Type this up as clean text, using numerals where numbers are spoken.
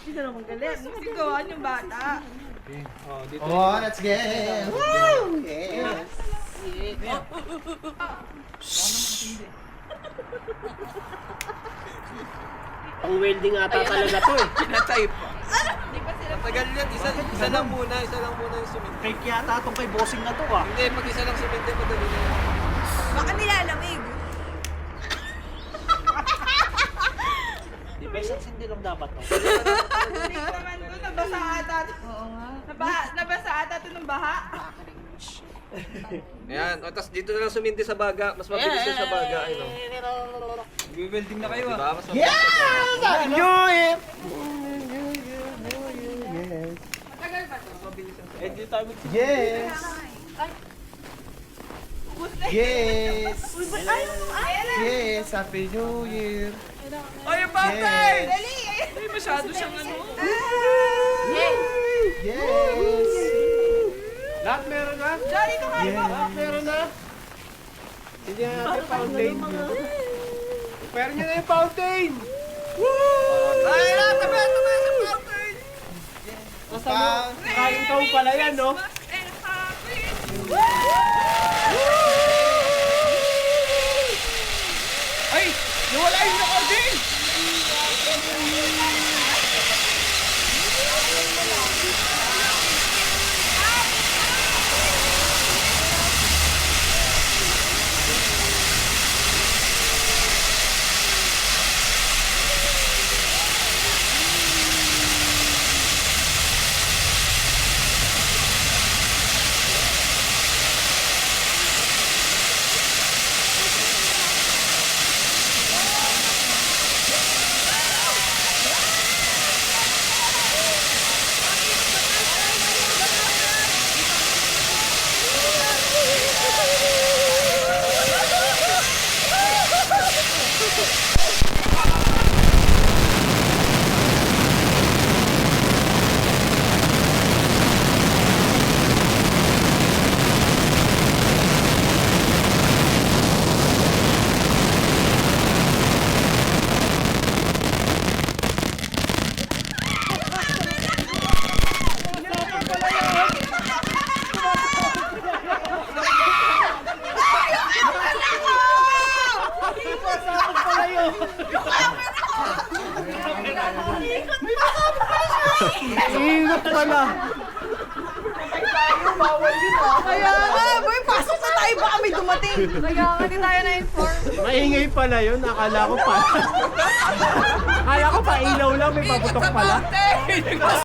Dito na magalit. Sigawan yung bata. Oh, dito. Oh, let's get it. Woo! Yes. Pang welding ata talaga to eh. Pinatype. Di ba sila Tagal yan. Isa lang muna yung simento. Kay yata itong kay bossing na to ah. Hindi, pag isa lang simento, madali na yan. baka nilalamig? Di ba isang sindi lang dapat to? Hindi ko naman doon. Nabasa ata. Oo nga. Nabasa ata ito ng baha. Ayan. O, tapos dito na lang sumindi sa baga. Mas mabilis yun sa baga. Ano? Welding na kayo ah. Diba? Mas mabilis Yes! sa baga. I knew it! Matagal ba ito? Eh, dito tayo mag- Yes! Yes! Yes! Happy New Year! Ay, yung fountain! Dali! Ay, masyado siyang ano. Yes! Lahat meron na? Johnny, ito kayo ba? Yes! Meron na? Hindi na natin fountain. Pero nyo na yung fountain! Ay, tabi sa fountain! Basta mo, kaling taon pala yan, no? And happy! Ay! Nawala yung recording! Ingat pala! Kaya nga, boy, pasok na tayo baka may dumating. Kaya nga, di tayo na-inform. Maingay pala yun, akala ko pa. Akala ko pa ilaw lang, may paputok pala.